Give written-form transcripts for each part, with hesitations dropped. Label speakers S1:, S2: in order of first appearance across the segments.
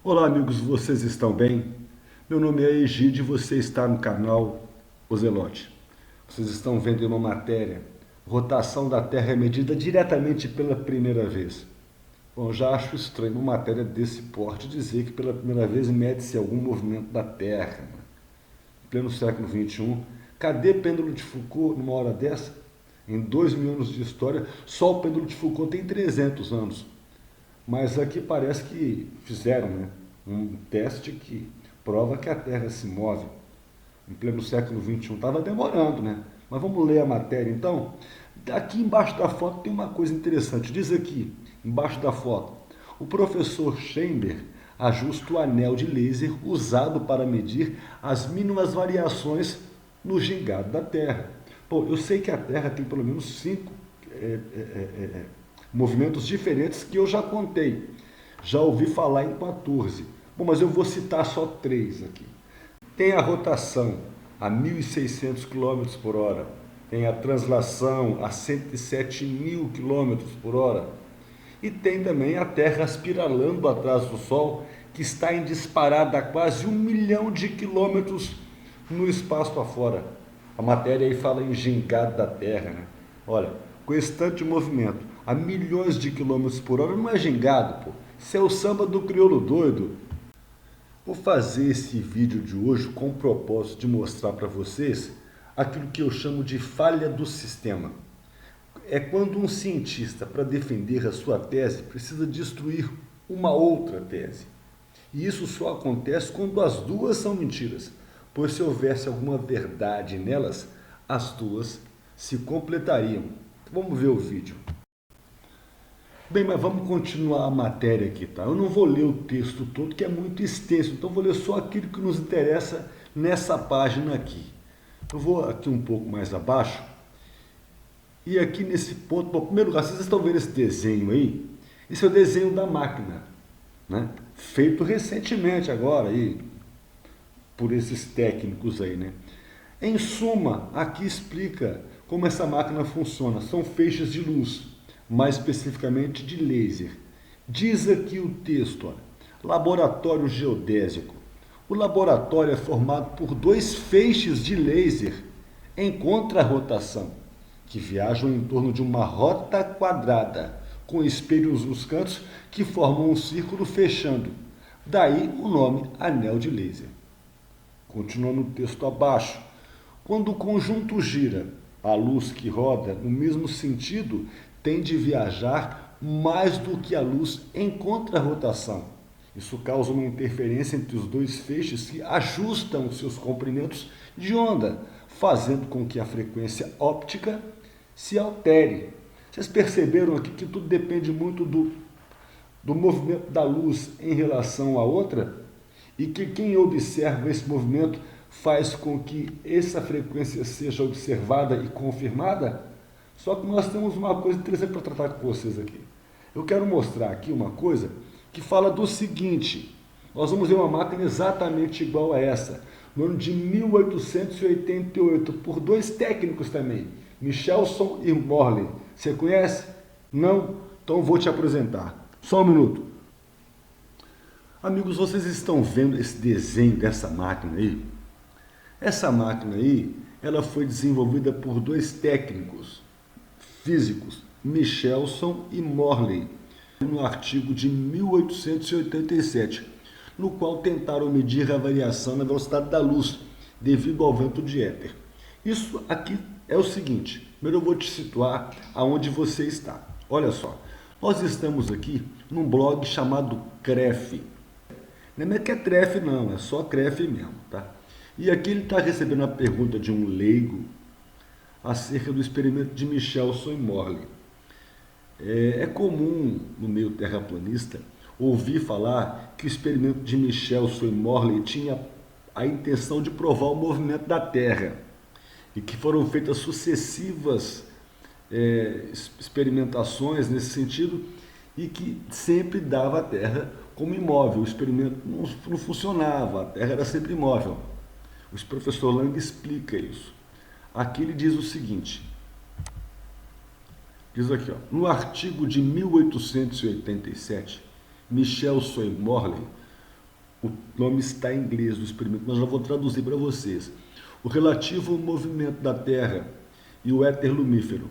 S1: Olá amigos, vocês estão bem? Meu nome é Egide e você está no canal Ozelote. Vocês estão vendo uma matéria, rotação da Terra é medida diretamente pela primeira vez. Bom, já acho estranho uma matéria desse porte dizer que pela primeira vez mede-se algum movimento da Terra. Em pleno século XXI, cadê pêndulo de Foucault numa hora dessa? Em 2.000 anos de história, só o pêndulo de Foucault tem 300 anos. Mas aqui parece que fizeram, né, um teste que prova que a Terra se move. Em pleno século XXI estava demorando, né? Mas vamos ler a matéria então. Aqui embaixo da foto tem uma coisa interessante. Diz aqui, embaixo da foto, o professor Chamber ajusta o anel de laser usado para medir as mínimas variações no gingado da Terra. Pô, eu sei que a Terra tem pelo menos 5 movimentos diferentes que eu já contei. Já ouvi falar em 14. Bom, mas eu vou citar só 3 aqui. Tem a rotação a 1.600 km por hora. Tem a translação a 107.000 km por hora. E tem também a Terra aspiralando atrás do Sol, que está em disparada a quase 1 milhão de quilômetros no espaço afora. A matéria aí fala em gingado da Terra, né? Olha, com esse tanto de movimento a milhões de quilômetros por hora não é gingado, pô. Isso é o samba do crioulo doido. Vou fazer esse vídeo de hoje com o propósito de mostrar para vocês aquilo que eu chamo de falha do sistema. É quando um cientista, para defender a sua tese, precisa destruir uma outra tese. E isso só acontece quando as duas são mentiras, pois se houvesse alguma verdade nelas, as duas se completariam. Vamos ver o vídeo. Bem, mas vamos continuar a matéria aqui, tá? Eu não vou ler o texto todo, que é muito extenso, então vou ler só aquilo que nos interessa nessa página aqui. Eu vou aqui um pouco mais abaixo, e aqui nesse ponto, bom, em primeiro lugar, vocês estão vendo esse desenho aí? Esse é o desenho da máquina, né? Feito recentemente agora, aí, por esses técnicos aí, né? Em suma, aqui explica como essa máquina funciona. São feixes de luz, mais especificamente de laser. Diz aqui o texto, olha, laboratório geodésico. O laboratório é formado por 2 feixes de laser em contrarrotação, que viajam em torno de uma rota quadrada, com espelhos nos cantos que formam um círculo fechando. Daí o nome anel de laser. Continuando o texto abaixo. Quando o conjunto gira, a luz que roda no mesmo sentido tende a viajar mais do que a luz em contrarrotação. Isso causa uma interferência entre os 2 feixes que ajustam seus comprimentos de onda, fazendo com que a frequência óptica se altere. Vocês perceberam aqui que tudo depende muito do movimento da luz em relação à outra? E que quem observa esse movimento faz com que essa frequência seja observada e confirmada? Só que nós temos uma coisa interessante para tratar com vocês aqui. Eu quero mostrar aqui uma coisa que fala do seguinte: nós vamos ver uma máquina exatamente igual a essa, no ano de 1888, por 2 técnicos também, Michelson e Morley. Você conhece? Não? Então vou te apresentar. Só um minuto. Amigos, vocês estão vendo esse desenho dessa máquina aí? Essa máquina aí, ela foi desenvolvida por 2 técnicos físicos, Michelson e Morley, no artigo de 1887, no qual tentaram medir a variação na velocidade da luz devido ao vento de éter. Isso aqui é o seguinte, primeiro eu vou te situar aonde você está. Olha só, nós estamos aqui num blog chamado CREF. Não é que é TREF não, é só CREF mesmo, tá? E aqui ele está recebendo a pergunta de um leigo acerca do experimento de Michelson e Morley. É comum no meio terraplanista ouvir falar que o experimento de Michelson e Morley tinha a intenção de provar o movimento da Terra e que foram feitas sucessivas experimentações nesse sentido e que sempre dava a Terra como imóvel. O experimento não funcionava, a Terra era sempre imóvel. O professor Lang explica isso. Aqui ele diz o seguinte, diz aqui, ó, no artigo de 1887, Michelson e Morley o nome está em inglês do experimento, mas já vou traduzir para vocês. O relativo ao movimento da Terra e o éter lumífero.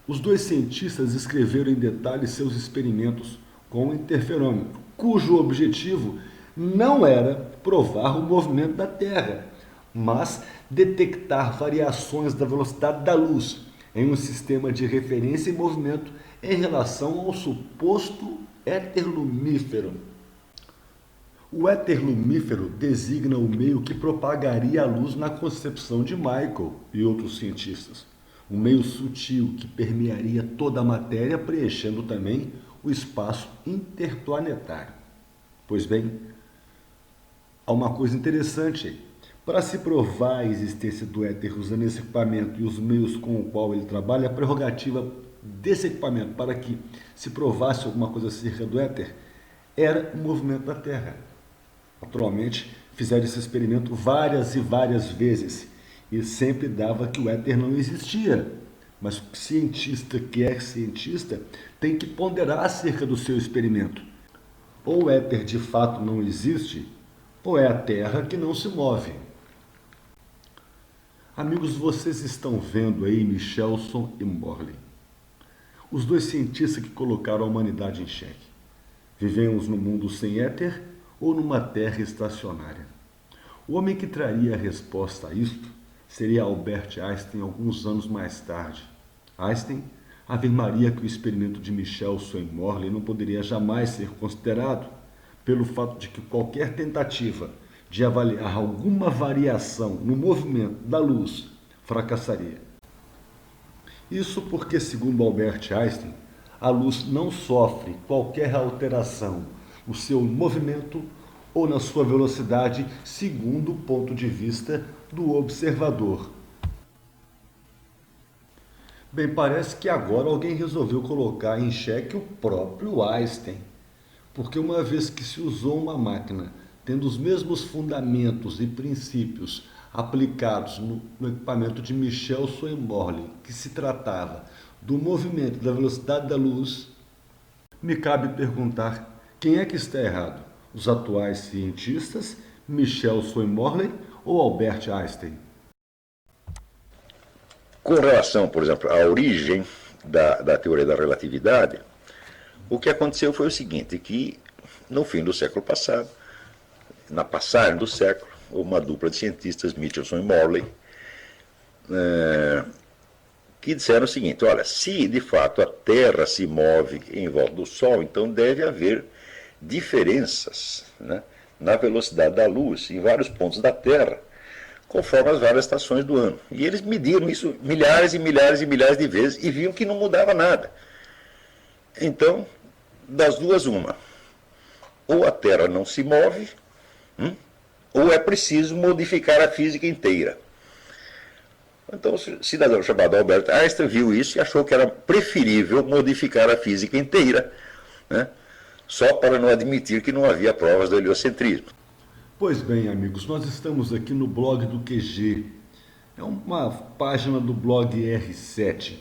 S1: Os dois cientistas escreveram em detalhes seus experimentos com o interferômetro, cujo objetivo não era provar o movimento da Terra, mas detectar variações da velocidade da luz em um sistema de referência e movimento em relação ao suposto éter lumífero. O éter lumífero designa o meio que propagaria a luz na concepção de Michael e outros cientistas. Um meio sutil que permearia toda a matéria, preenchendo também o espaço interplanetário. Pois bem, há uma coisa interessante aí. Para se provar a existência do éter usando esse equipamento e os meios com o qual ele trabalha, a prerrogativa desse equipamento para que se provasse alguma coisa acerca do éter era o movimento da Terra. Naturalmente, fizeram esse experimento várias e várias vezes e sempre dava que o éter não existia. Mas o cientista que é cientista tem que ponderar acerca do seu experimento. Ou o éter de fato não existe, ou é a Terra que não se move. Amigos, vocês estão vendo aí Michelson e Morley, os dois cientistas que colocaram a humanidade em xeque. Vivemos num mundo sem éter ou numa Terra estacionária? O homem que traria a resposta a isto seria Albert Einstein alguns anos mais tarde. Einstein afirmaria que o experimento de Michelson e Morley não poderia jamais ser considerado pelo fato de que qualquer tentativa de avaliar alguma variação no movimento da luz fracassaria. Isso porque, segundo Albert Einstein, a luz não sofre qualquer alteração no seu movimento ou na sua velocidade, segundo o ponto de vista do observador. Bem, parece que agora alguém resolveu colocar em xeque o próprio Einstein, porque uma vez que se usou uma máquina tendo os mesmos fundamentos e princípios aplicados no equipamento de Michelson e Morley, que se tratava do movimento da velocidade da luz, me cabe perguntar quem é que está errado, os atuais cientistas, Michelson e Morley ou Albert Einstein?
S2: Com relação, por exemplo, à origem da teoria da relatividade, o que aconteceu foi o seguinte, que no fim do século passado, na passagem do século, uma dupla de cientistas, Michelson e Morley, que disseram o seguinte: olha, se de fato a Terra se move em volta do Sol, então deve haver diferenças, né, na velocidade da luz em vários pontos da Terra, conforme as várias estações do ano. E eles mediram isso milhares e milhares e milhares de vezes e viam que não mudava nada. Então, das duas, uma. Ou a Terra não se move, ou é preciso modificar a física inteira. Então, o cidadão chamado Albert Einstein viu isso e achou que era preferível modificar a física inteira, né, só para não admitir que não havia provas do heliocentrismo.
S1: Pois bem, amigos, nós estamos aqui no blog do QG. É uma página do blog R7.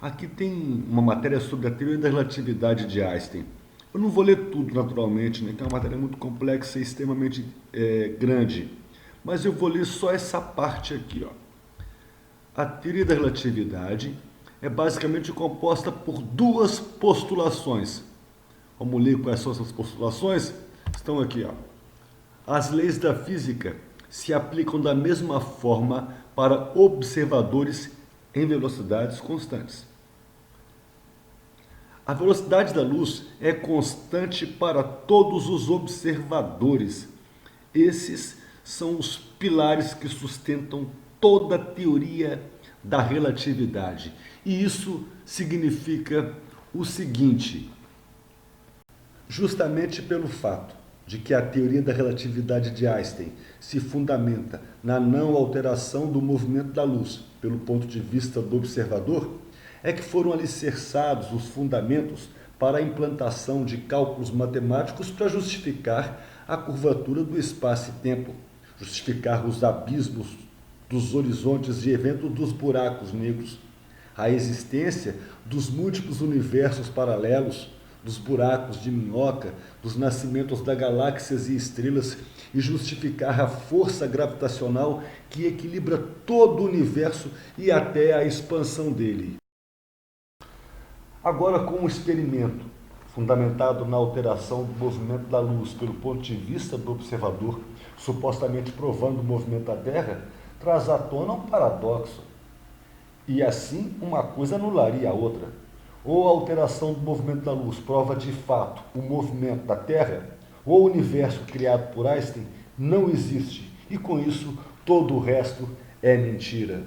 S1: Aqui tem uma matéria sobre a teoria da relatividade de Einstein. Eu não vou ler tudo, naturalmente, né, que é uma matéria muito complexa e extremamente grande. Mas eu vou ler só essa parte aqui, ó. A teoria da relatividade é basicamente composta por duas postulações. Vamos ler quais são essas postulações? Estão aqui, ó. As leis da física se aplicam da mesma forma para observadores em velocidades constantes. A velocidade da luz é constante para todos os observadores. Esses são os pilares que sustentam toda a teoria da relatividade. E isso significa o seguinte: justamente pelo fato de que a teoria da relatividade de Einstein se fundamenta na não alteração do movimento da luz pelo ponto de vista do observador, é que foram alicerçados os fundamentos para a implantação de cálculos matemáticos para justificar a curvatura do espaço e tempo, justificar os abismos dos horizontes de evento dos buracos negros, a existência dos múltiplos universos paralelos, dos buracos de minhoca, dos nascimentos das galáxias e estrelas e justificar a força gravitacional que equilibra todo o universo e até a expansão dele. Agora, com um experimento fundamentado na alteração do movimento da luz pelo ponto de vista do observador, supostamente provando o movimento da Terra, traz à tona um paradoxo. E assim, uma coisa anularia a outra. Ou a alteração do movimento da luz prova de fato o movimento da Terra, ou o universo criado por Einstein não existe, e com isso todo o resto é mentira.